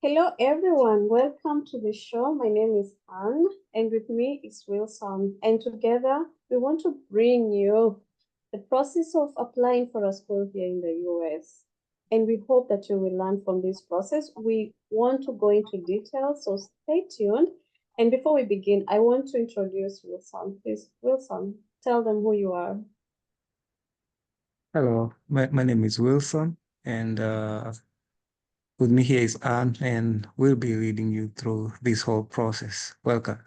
Hello, everyone. Welcome to the show. My name is Anne, and with me is Wilson. And together, we want to bring you the process of applying for a school here in the US. And we hope that you will learn from this process. We want to go into details, so stay tuned. And before we begin, I want to introduce Wilson. Please, Wilson, tell them who you are. Hello, my name is Wilson, and with me here is Anne, and we'll be leading you through this whole process. Welcome.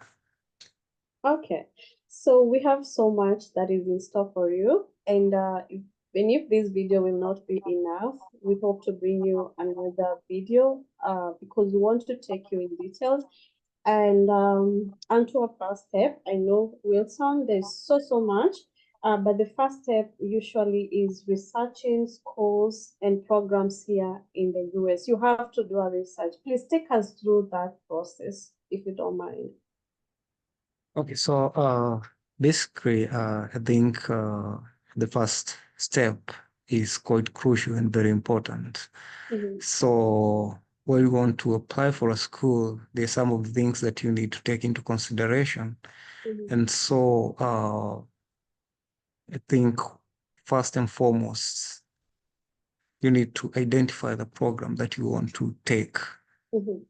Okay, so we have so much that is in store for you, and even if this video will not be enough, we hope to bring you another video because we want to take you in details. And onto our first step, I know Wilson, there's so much, but the first step usually is researching schools and programs here in the US. You have to do a research. Please take us through that process, if you don't mind. Okay, so basically, I think the first step is quite crucial and very important. Mhm, So when you want to apply for a school, there's some of the things that you need to take into consideration. mhm, And so I think first and foremost, you need to identify the program that you want to take. mhm.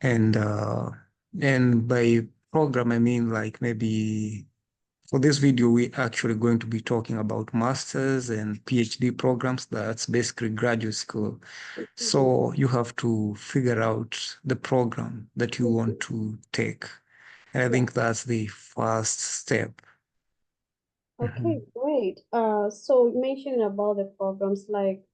And by program, I mean like maybe for this video, we're actually going to be talking about masters and PhD programs. That's basically graduate school. Mhm, So you have to figure out the program that you mhm. want to take. And I Yeah. think that's the first step. Okay, Mhm. great. So you mentioned about the programs like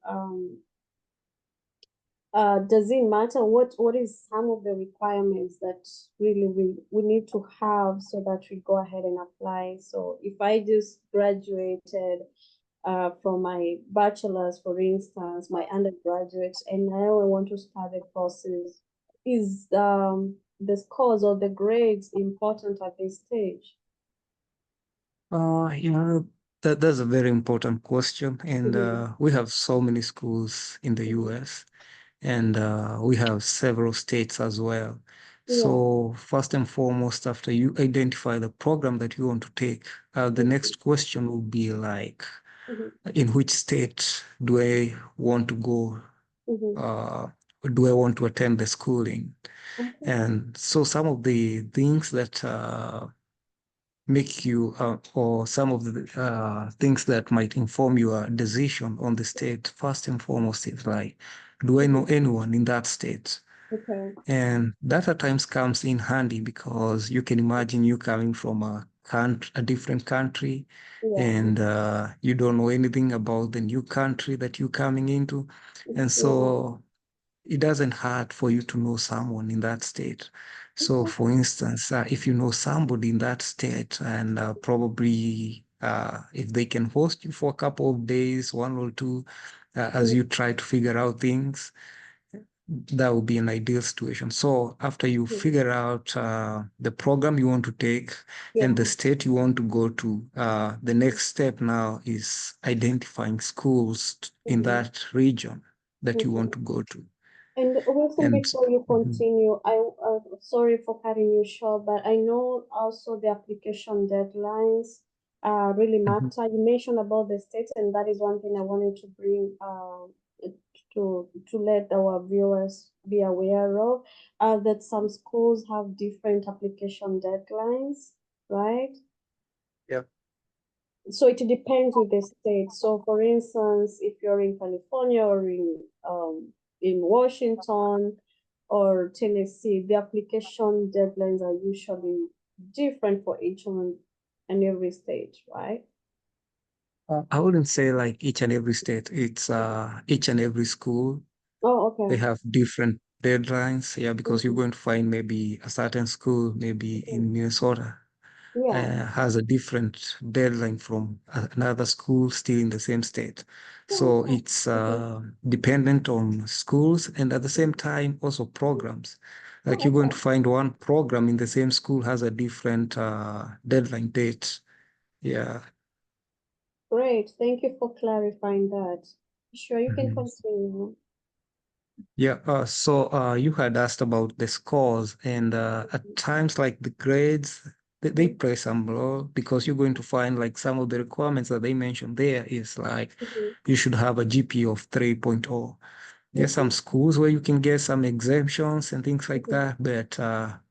does it matter what is some of the requirements that really we need to have so that we go ahead and apply? So if I just graduated from my bachelor's, for instance, my undergraduate, and now I want to start the process, is the scores or the grades important at this stage? Yeah, that's a very important question. And Mhm. we have so many schools in the Mhm. US. And we have several states as well. Yeah. So first and foremost, after you identify the program that you want to take, the Mhm. next question will be like, Mhm. in which state do I want to go? Mhm. Uh, do I want to attend the schooling? Okay. And so some of the things that make you, or some of the things that might inform your decision on the state, first and foremost, is like, do I know Mhm. anyone in that state? Okay. And that at times comes in handy because you can imagine you coming from a different country, Yeah. and you don't know anything about the new country that you're coming into. And Yeah. so it doesn't hurt for you to know someone in that state. So, Okay. for instance, if you know somebody in that state, and probably if they can host you for a couple of days, one or two, as Mhm. you try to figure out things, that would be an ideal situation. So after you Mhm. figure out the program you want to take and the Yeah. state you want to go to, the next step now is identifying schools in Mhm. that region that you want Mhm. to go to. And Wilson, And before you Mhm, continue, I sorry for cutting you short, but I know also the application deadlines really mhm. matter. You mentioned about the states, and that is one thing I wanted to bring to let our viewers be aware of. That some schools have different application deadlines, right? Yeah. So it depends with the state. So for instance, if you're in California or in Washington or Tennessee, the application deadlines are usually different for each one and every state, right? I wouldn't say like each and every state. It's each and every school. Oh, They okay. have different deadlines. Yeah, because you're Mhm. going to find maybe a certain school, maybe Mhm. in Minnesota, Yeah. has a different deadline from another school still in the same state. Oh, So okay. it's Mhm. dependent on schools and at the same time also programs. Like Oh, you're going to okay. find one program in the same school has a different deadline date. Yeah. Great. Thank you for clarifying that. Sure, you can Mhm. continue. Yeah, you had asked about the scores, and at times, like the grades, they Mhm, play some role because you're going to find like some of the requirements that they mentioned there is like mhm, you should have a GPA of 3.0. There's some mhm, schools where you can get some exemptions and things like mhm. that, but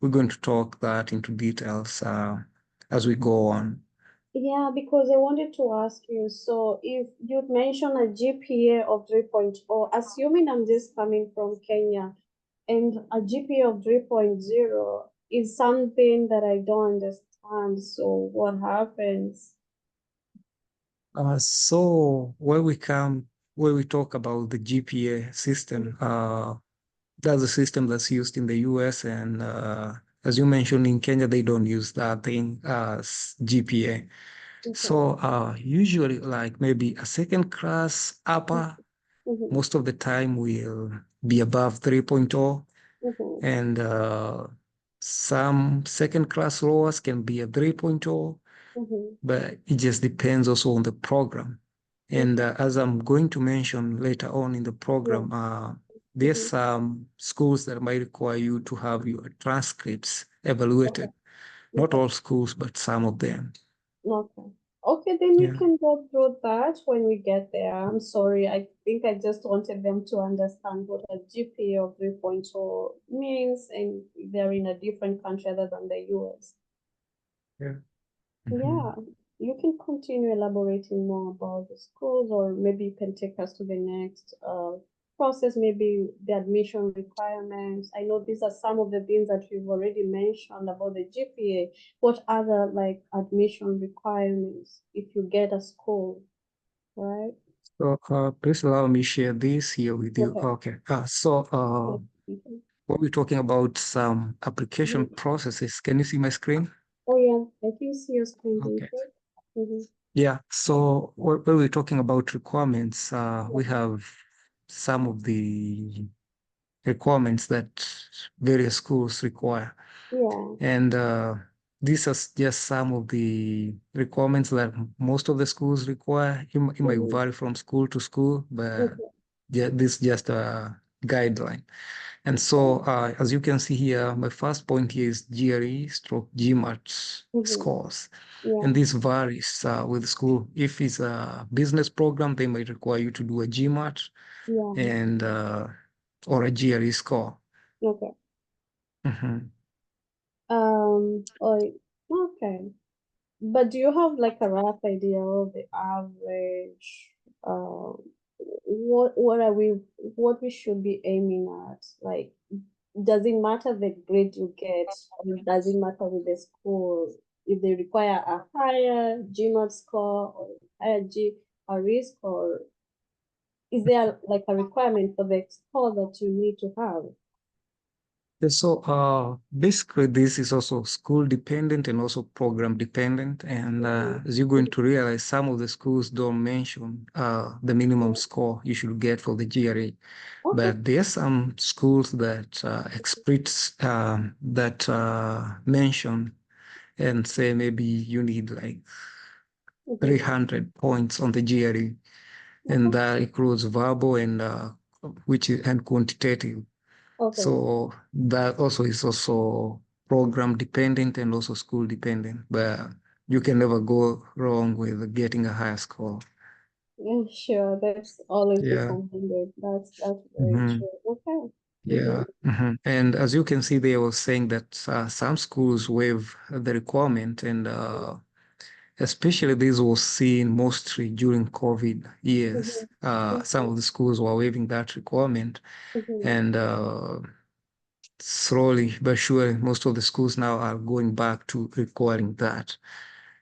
we're going to talk that into details as we go on. Yeah, because I wanted to ask you, so if you'd mentioned a GPA of 3.0, assuming I'm just coming from Kenya, and a GPA of 3.0 is something that I don't understand. So what happens? Where we talk about the GPA system, that's a system that's used in the US, and as you mentioned, in Kenya, they don't use that thing as GPA. Okay. So usually, like maybe a second class upper, Mm-hmm. most of the time will be above 3.0, Mm-hmm. and some second class lowers can be a 3.0, Mm-hmm. but it just depends also on the program. And Okay. as I'm going to mention later on in the Yeah. program, there's Mm-hmm. some schools that might require you to have your transcripts Okay. evaluated. Not Okay. all schools, but some of them. Okay. Okay, then we Yeah. can go through that when we get there. I'm sorry. I think I just wanted them to understand what a GPA of 3.0 means, and they're in a different country other than the US. Yeah. Yeah, Mhm. you can continue elaborating more about the schools, or maybe you can take us to the next process, maybe the admission requirements. I know these are some of the things that you've already mentioned about the GPA. What other like admission requirements if you get a school, right? So please allow me share this here with you. Okay. Okay. Okay. When we're talking about some application Mhm. processes, can you see my screen? Oh yeah, I can see your screen, Okay. David. Mm-hmm. Yeah, so when we're talking about requirements, we Yeah. have some of the requirements that various schools require. Yeah. And these are just some of the requirements that most of the schools require. It might Mm-hmm. vary from school to school, but Okay. this is just a guideline. And so, Okay. as you can see here, my first point here is GRE stroke GMAT Mm-hmm. scores. Yeah. And this varies with school. If it's a business program, they might require you to do a GMAT Yeah. and or a GRE score. Okay. Mhm. Oh, okay. But do you have like a rough idea of the average? What are what we should be aiming at? Like, does it matter the grade you get, or does it matter with the school? If they require a higher GMAT score or higher GRE score, is there like a requirement for the score that you need to have? Yeah, so basically, this is also school dependent and also program dependent. And Mhm. as you're going to realize, some of the schools don't mention the minimum score you should get for the GRE. Okay. But there's some schools that mention and say maybe you need like Mhm. 300 points on the GRE, and Okay. that includes verbal and and quantitative. Okay. So that also is also program dependent and also school dependent, but you can never go wrong with getting a higher score. Yeah, sure. That's always Yeah. recommended. That's very Mhm. true. Okay. Mm-hmm. Yeah. Mhm. And as you can see, they were saying that some schools waive the requirement, and especially this was seen mostly during COVID years. Some Mm-hmm. of the schools were waiving that requirement, Mm-hmm. and slowly but surely, most of the schools now are going back to requiring that.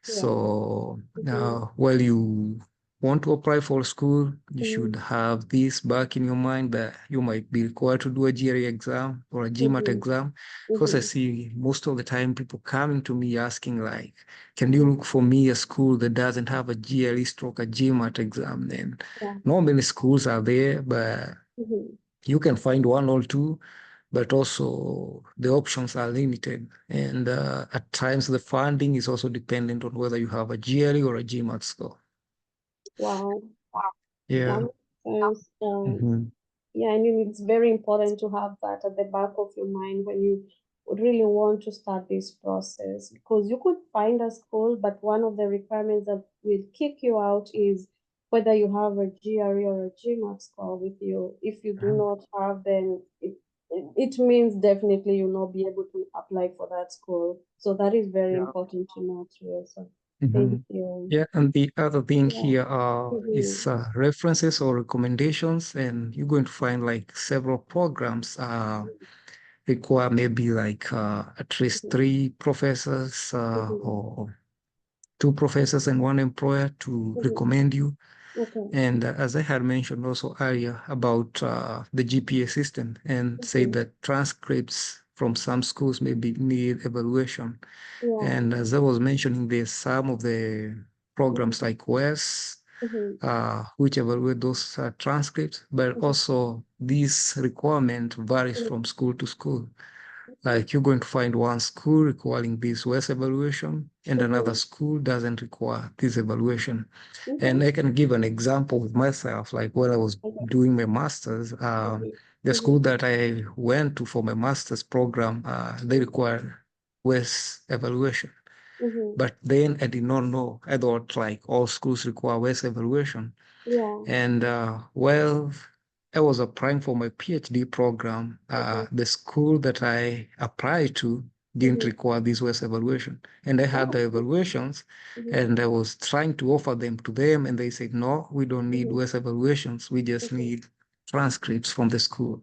Yeah. So Mm-hmm. while you want to apply for school, you should Mm-hmm. have this back in your mind that you might be required to do a GRE exam or a GMAT Mm-hmm. exam. Because I Mm-hmm. see most of the time people coming to me asking like, can you Mm-hmm. look for me a school that doesn't have a GRE stroke a GMAT exam? Then Yeah. not many schools are there, but Mm-hmm. you can find one or two, but also the options are limited. And at times, the funding is also dependent on whether you have a GRE or a GMAT score. Wow. That Yeah. makes sense. Mhm. Yeah, and it's very important to have that at the back of your mind when you would really want to start this process, because you could find a school, but one of the requirements that will kick you out is whether you have a GRE or a GMAT score with you. If you do Mhm. not have, then it means definitely you'll not be able to apply for that school. So that is very Yeah. important to know too. So thank Mhm. you. Yeah, and the other thing Yeah. here is Mm-hmm. references or recommendations, and you're going to find like several programs require maybe like at least Mm-hmm. three professors Mm-hmm. or two professors and one employer to Mm-hmm. recommend you. Okay. And as I had mentioned also earlier about the GPA system and say Mm-hmm. that transcripts from some schools maybe need evaluation. Yeah. And as I was mentioning, there's some of the Mm-hmm. programs like WES, Mm-hmm. which evaluate those transcripts, but Mm-hmm. also this requirement varies from school to school. Okay. Like you're going to find one school requiring this WES evaluation and another Mm-hmm. school doesn't require this evaluation. Mm-hmm. And I can give an example with myself, like when I was Okay. doing my master's, the Mm-hmm. school that I went to for my master's program, they require WES evaluation. Mm-hmm. But then I did not know. I thought like all schools require WES evaluation. Yeah. And well, I was applying for my PhD program. Mm-hmm. The school that I applied to didn't Mm-hmm. require this WES evaluation. And I had Oh, the okay. evaluations Mm-hmm. and I was trying to offer them to them. And they said, no, we don't need Mm-hmm. WES evaluations. We just Okay. need transcripts from the school.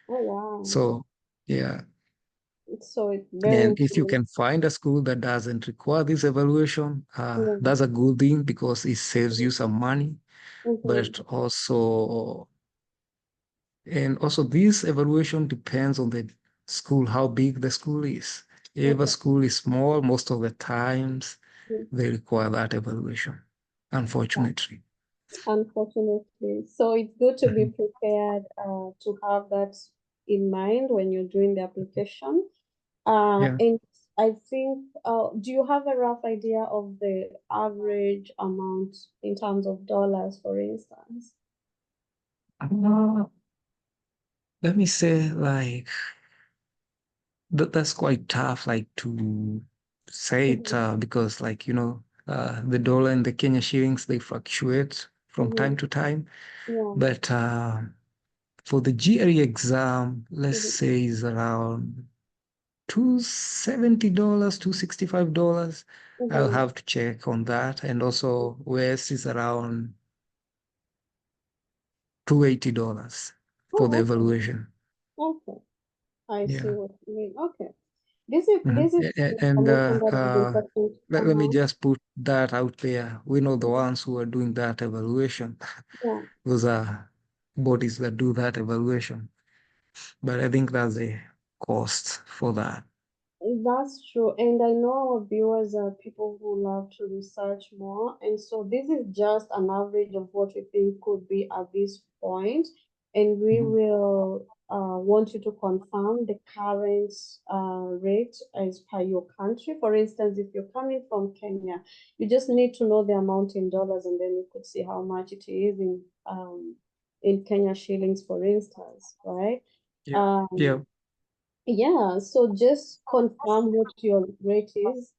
Oh, wow. So, yeah. So it's very And if you important. can find a school that doesn't require this evaluation, Yeah. that's a good thing because it saves Mm-hmm. you some money. Mm-hmm. But also this evaluation depends on the school, how big the school is. If a Okay. school is small, most of the times Mm-hmm. they require that evaluation, Yeah. unfortunately. Unfortunately. So it's good to be Mhm. prepared to have that in mind when you're doing the application. Yeah. And I think, do you have a rough idea of the average amount in terms of dollars, for instance? Uh, Let me say like that's quite tough like to say it Mm-hmm. because like the dollar and the Kenya shillings they fluctuate from Mm-hmm. time to time. Yeah. But for the GRE exam, let's Mm-hmm. say is around $270, $265. I'll Mm-hmm. have to check on that. And also West is around $280 for the Oh, okay. evaluation. Okay. I see Yeah. what you mean. Okay. This is And information that is important. let me Uh-huh. just put that out there. We know the ones who are doing that evaluation. Yeah. Those are bodies that do that evaluation. But I think that's the cost for that. That's true. And I know our viewers are people who love to research more. And so this is just an average of what we think could be at this point. And we Mhm. will want you to confirm the current rate as per your country. For instance, if you're coming from Kenya, you just need to know the amount in dollars, and then you could see how much it is in Kenya shillings, for instance, right? Yeah. Um, Yeah. yeah, so just confirm what your rate is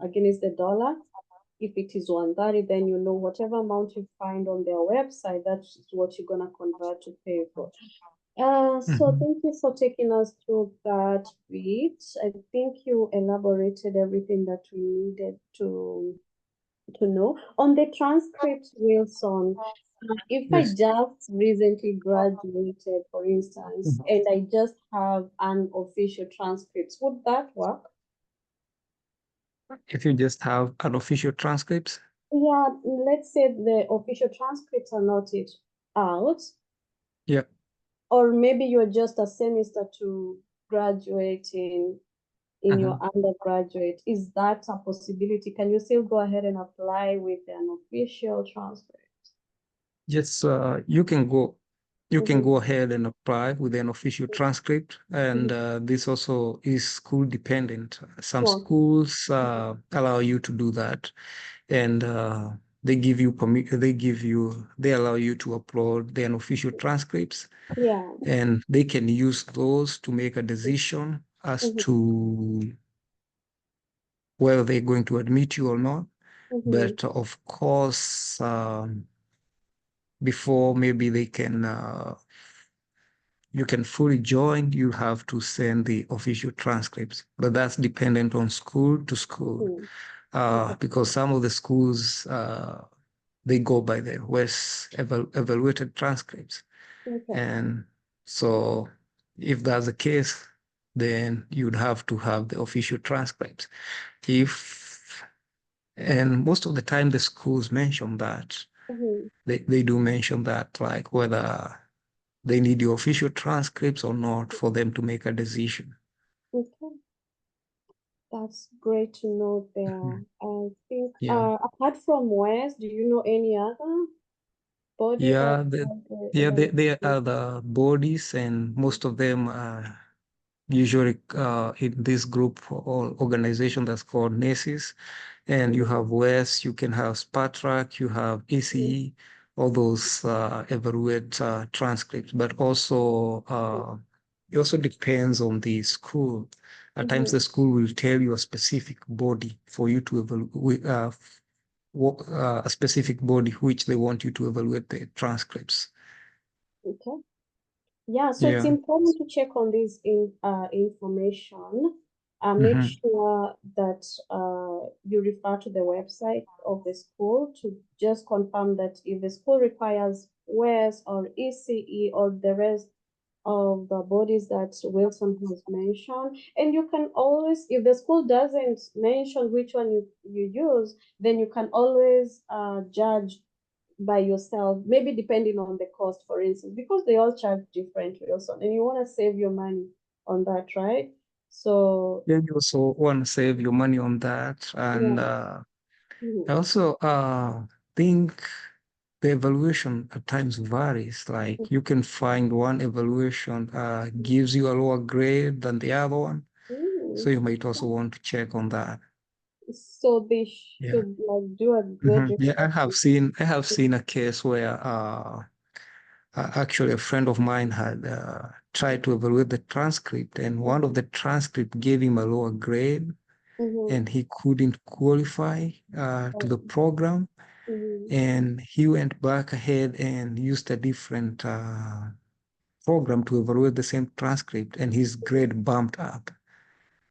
against the dollar. If it is 130, then you know whatever amount you find on their website, that's what you're gonna convert to pay for. So Mhm. thank you for taking us through that bit. I think you elaborated everything that we needed to know. On the transcript, Wilson, if I Yes. just recently graduated, for instance, Mhm. and I just have an official transcript, would that work? If you just have unofficial transcripts, Yeah, let's say the official transcripts are not yet out, yeah. or maybe you're just a semester to graduating in your Mhm. undergraduate. Is that a possibility? Can you still go ahead and apply with an official transcript? Yes, you can go Mm-hmm. ahead and apply with an official transcript, and Mm-hmm. this also is school dependent. Some Okay. schools allow you to do that, and they they allow you to upload their official transcripts, Yeah. and they can use those to make a decision as Mm-hmm. to whether they're going to admit you or not. Mm-hmm. But of course, before maybe you can fully join, you have to send the official transcripts. But that's dependent on school to school, Mm-hmm. Okay. because some of the schools they go by the West evaluated transcripts. Okay. And so if that's the case, then you'd have to have the official transcripts. If and most of the time the schools mention that. Mm-hmm. They do mention that, like whether they need the official transcripts or not for them to make a decision. Okay. That's great to know there. Mhm. I think Yeah. apart from West, do you know any other body that Yeah, has the they evaluation? are the bodies, and most of them are usually in this group or organization that's called NACIS. And you have WES, you can have SPATRAC, you have Mm-hmm. ACE, all those evaluate transcripts. But also, it also depends on the school. At times, Mm-hmm. the school will tell you a specific body for you to evaluate, a specific body which they want you to evaluate the transcripts. Okay. Yeah, so it's Yeah. important to check on this information. Make Hmm. sure that you refer to the website of the school to just confirm that if the school requires WES or ECE or the rest of the bodies that Wilson has mentioned. And you can always, if the school doesn't mention which one you use, then you can always judge by yourself, maybe depending on the cost, for instance, because they all charge differently also, and you want to save your money on that, right? So, Yeah, you also want to save your money on that. And yeah. Mhm. I also think the evaluation at times varies. Like you can find one evaluation gives you a lower grade than the other one. So Mm. you might also want to check on that. So they Yeah. should like do a good Yeah, research. I have seen a case where actually a friend of mine had tried to evaluate the transcript, and one of the transcript gave him a lower grade, Mm-hmm. and he couldn't qualify to the program. Mm-hmm. And he went back ahead and used a different program to evaluate the same transcript, and his grade bumped up.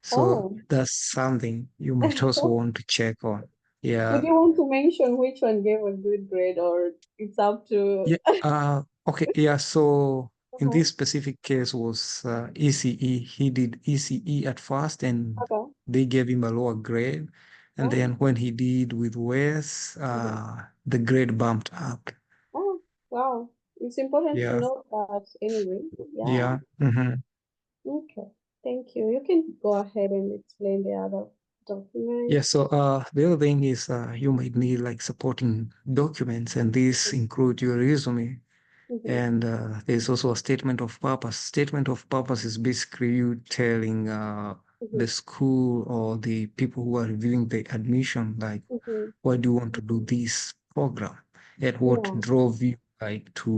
So Oh. that's something you might also want to check on. Would Yeah. you want to mention which one gave a good grade, or it's up to? Yeah. Okay. Yeah. So in Uh-huh. this specific case was ECE. He did ECE at first, and Okay. they gave him a lower grade. And Oh. then when he did with WES, Mhm. the grade bumped up. Oh. Wow. It's important to Yeah. know that anyway. Yeah. Yeah. Hmm. Okay. Thank you. You can go ahead and explain the other Yeah, document. so the other thing is you might need like supporting documents, and these include your resume. Mm-hmm. And there's also a statement of purpose. Statement of purpose is basically you telling the Mm-hmm. school or the people who are reviewing the admission, like, Mm-hmm. why do you want to do this program? And what Yeah. drove you like to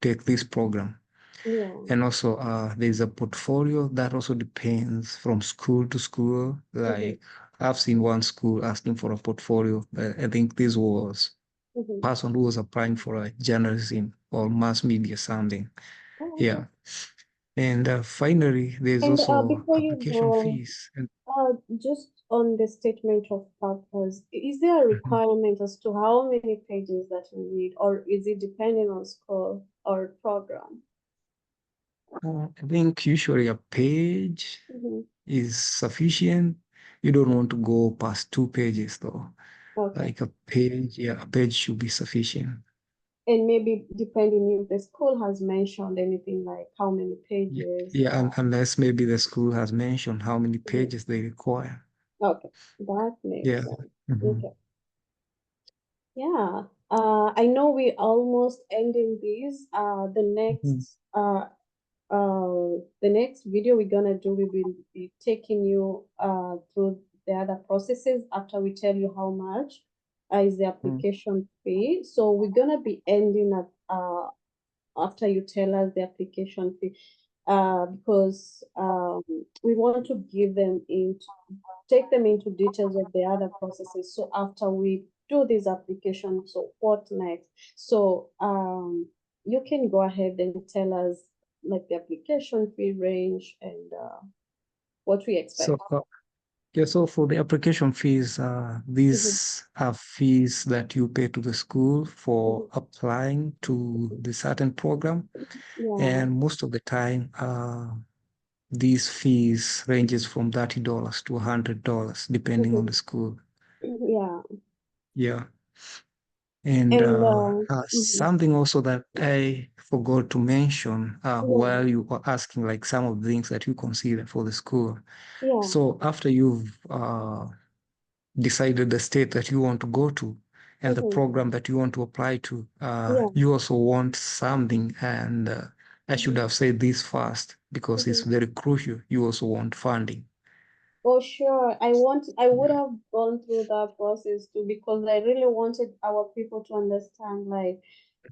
take this program? Yeah. And also, there's a portfolio that also depends from school to school. Mm-hmm. Like, I've seen one school asking for a portfolio. I think this was Mm-hmm. person who was applying for a journalism or mass media something. Oh, okay. Yeah. And finally, there's And also before you application go, fees. And just on the statement of purpose, is there a mhm. requirement as to how many pages that you need, or is it depending on school or program? I think usually a page Mm-hmm. is sufficient. You don't want to go past 2 pages though. Okay. Like a page, yeah, a page should be sufficient. And maybe depending if the school has mentioned anything like how many Yeah, pages. yeah, unless maybe the school has mentioned how many Mhm. pages they require. Okay, that makes Yeah. sense. Mhm. Okay. Yeah. I know we almost ending this. Mhm. The next video we're gonna do, we will be taking you through the other processes after we tell you how much. is the application fee. So we're gonna be ending at after you tell us the application fee, because we want to give them into take them into details of the other processes. So after we do this application, so what next? So you can go ahead and tell us like the application fee range and what we So expect. yeah, so for the application fees, Mhm. these are fees that you pay to the school for Mhm. applying to the certain program. Yeah. And most of the time, these fees ranges from $30 to $100, depending on the Mhm. school. Yeah. Yeah. And And mhm. something also that I forgot to mention Yeah. while you were asking like some of the things that you consider for the school. Yeah. So after you've decided the state that you want to go to and the Mhm. program that you want to apply to, Yeah. you also want something. And I should Mhm. have said this first because it's Mhm. very crucial. You also want funding. Oh, sure. I would Yeah. have gone through that process too because I really wanted our people to understand, like,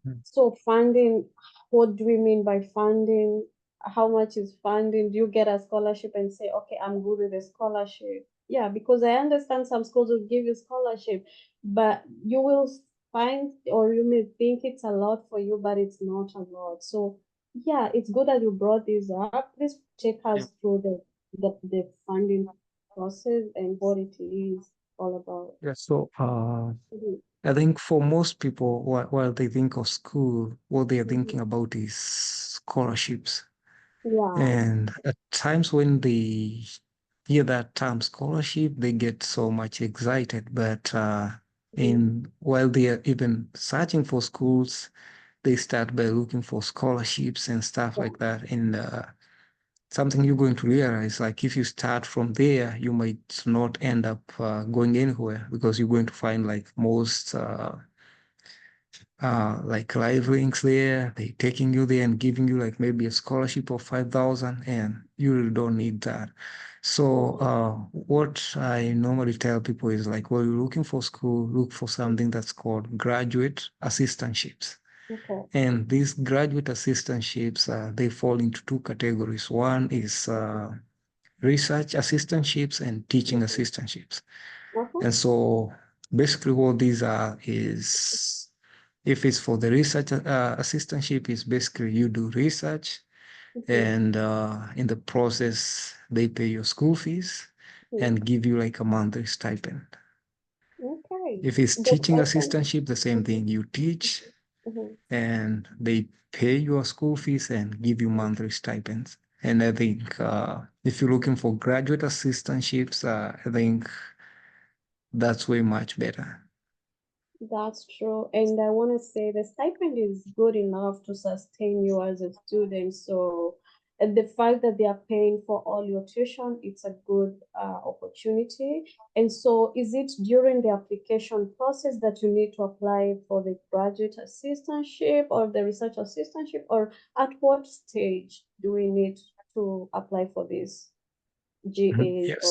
Mhm. so funding, what do we mean by funding? How much is funding? Do you get a scholarship and say, okay, I'm good with a scholarship? Yeah, because I understand some schools will give you scholarship, but you will find or you may think it's a lot for you, but it's not a lot. So yeah, it's good that you brought this up. Please take Yeah. us through the funding process and what it is all about. Yeah. So Mhm. I think for most people, while they think of school, what they are Mhm. thinking about is scholarships. Yeah. And at times when they hear that term scholarship, they get so much excited. But Mhm. in while they are even searching for schools, they start by looking for scholarships and stuff Yeah. like that. And something you're going to realize, like if you start from there, you might not end up going anywhere because you're going to find like most like live links there. They taking you there and giving you like maybe a scholarship of 5,000, and you really don't need that. So what I normally tell people is like, well, you're looking for school, look for something that's called graduate assistantships. Okay. And these graduate assistantships, they fall into two categories. One is research assistantships and teaching Mhm. assistantships. Okay. And so basically what these are is if it's for the research assistantship, is basically you do research Mhm. and in the process they pay your school fees Mhm. and give you like a monthly stipend. Okay. If it's The teaching stipend. assistantship, the same Mhm. thing. You teach Mhm. and they pay your school fees and give you Mhm. monthly stipends. And I think if you're looking for graduate assistantships, I think that's way much better. That's true. And I want to say the stipend is good enough to sustain you as a student. So, and the fact that they are paying for all your tuition, it's a good opportunity. And so, is it during the application process that you need to apply for the graduate assistantship or the research assistantship, or at what stage do we need to apply for this Mhm. GAs Yeah, or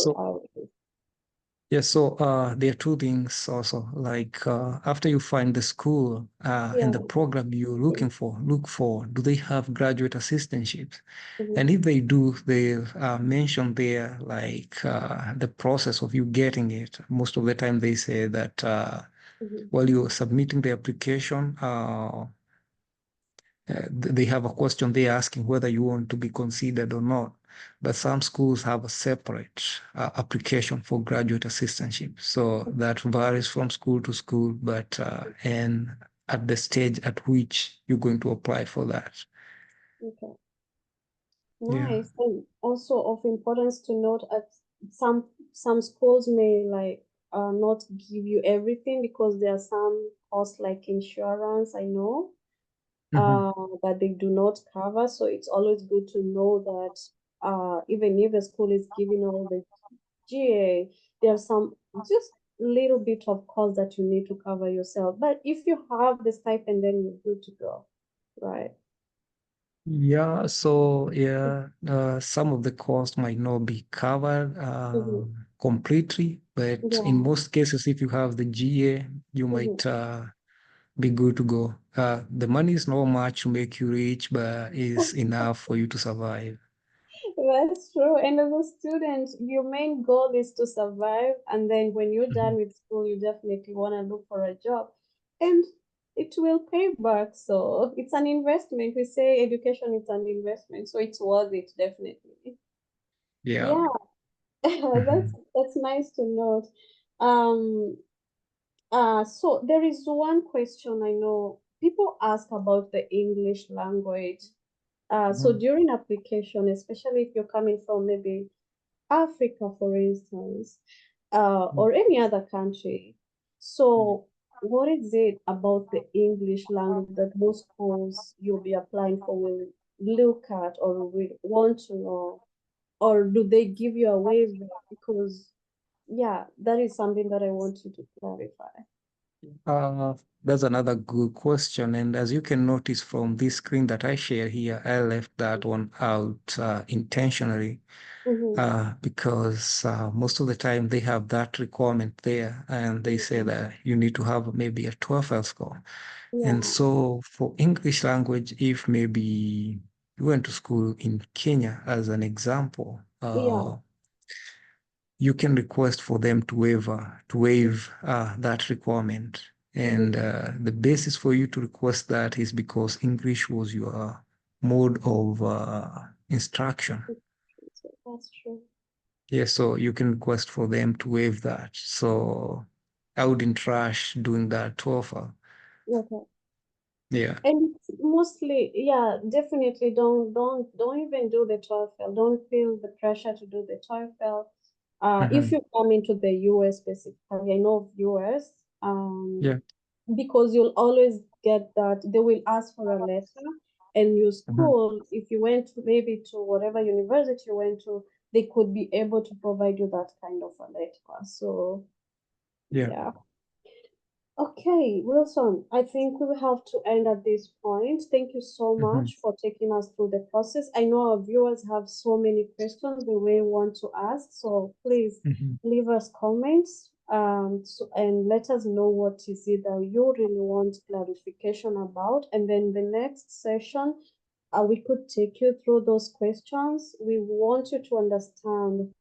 so RAs? there are two things also. Like after you find the school and Yeah. the program you're looking for, look for do they have graduate assistantships? Mhm. And if they do, they mention there like the process of you getting it. Most of the time, they say that Mhm. while you're submitting the application, they have a question they're asking whether you want to be considered or not. But some schools have a separate application for graduate assistantship. So that varies from school to school, but and at the stage at which you're going to apply for that. Okay. Yeah. Nice. And also of importance to note at some schools may like not give you everything because there are some costs like insurance, I know, Mhm. that they do not cover. So it's always good to know that even if the school is giving all the GA, there's some just little bit of cost that you need to cover yourself. But if you have the stipend, then you're good to go, right? Yeah, so yeah, some of the cost might not be covered Mm-hmm. completely, but in Yeah. most cases, if you have the GA, you Mm-hmm. might be good to go. The money is not much to make you rich, but is enough for you to survive. That's true. And as a student, your main goal is to survive. And then when you're done Mhm. with school, you definitely want to look for a job. And it will pay back. So it's an investment. We say education is an investment. So it's worth it, definitely. Yeah. Yeah, Mhm. that's nice to note. Um, so there is one question I know people ask about the English language. So Mhm. during application, especially if you're coming from maybe Africa, for instance, or any other country. Mhm. So, what is it about the English language that most schools you'll be applying for will look at or will want to know? Or do they give you a waiver? Because, yeah, that is something that I want you to clarify. Uh, that's another good question. And as you can notice from this screen that I share here, I left that one out intentionally Mm-hmm. because most of the time they have that requirement there and they say that you need to have maybe a 12 score. And Yeah, so for English language, if maybe you went to school in Kenya as an example, yeah. you can request for them to waive that requirement. And Mm-hmm. the basis for you to request that is because English was your mode of instruction. That's true. Yeah, so you can request for them to waive that. So I wouldn't rush doing that to offer. Okay. Yeah. And mostly, yeah, definitely don't even do the TOEFL. Don't feel the pressure to do the TOEFL. If Hmm. you come into the US specifically, I know of US, Yeah. because you'll always get that they will ask for a letter, and your Hmm. school, if you went maybe to whatever university you went to, they could be able to provide you that kind of a letter. So Yeah. yeah. Okay, Wilson, I think we will have to end at this point. Thank you so Hmm. much for taking us through the process. I know our viewers have so many questions they may want to ask, so please Hmm. leave us comments, and let us know what is it that you really want clarification about. And then the next session, we could take you through those questions. We want you to understand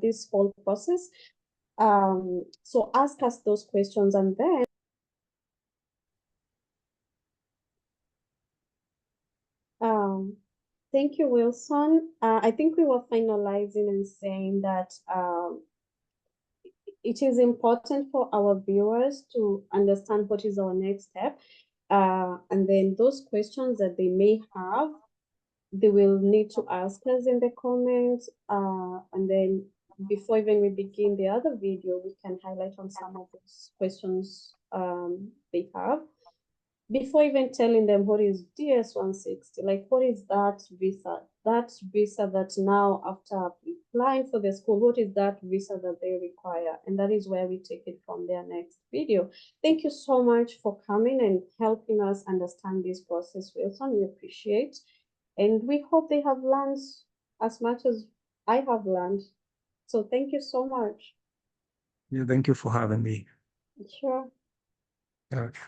this whole process. So ask us those questions, and then Um, thank you, Wilson. I think we were finalizing and saying that it is important for our viewers to understand what is our next step. And then those questions that they may have, they will need to ask us in the comments. And then before even we begin the other video, we can highlight on some of those questions they have before even telling them what is DS-160, like what is that visa? That visa that now after applying for the school, what is that visa that they require? And that is where we take it from their next video. Thank you so much for coming and helping us understand this process, Wilson. We appreciate. And we hope they have learned as much as I have learned. So thank you so much. Yeah. Thank you for having me. Sure. Okay.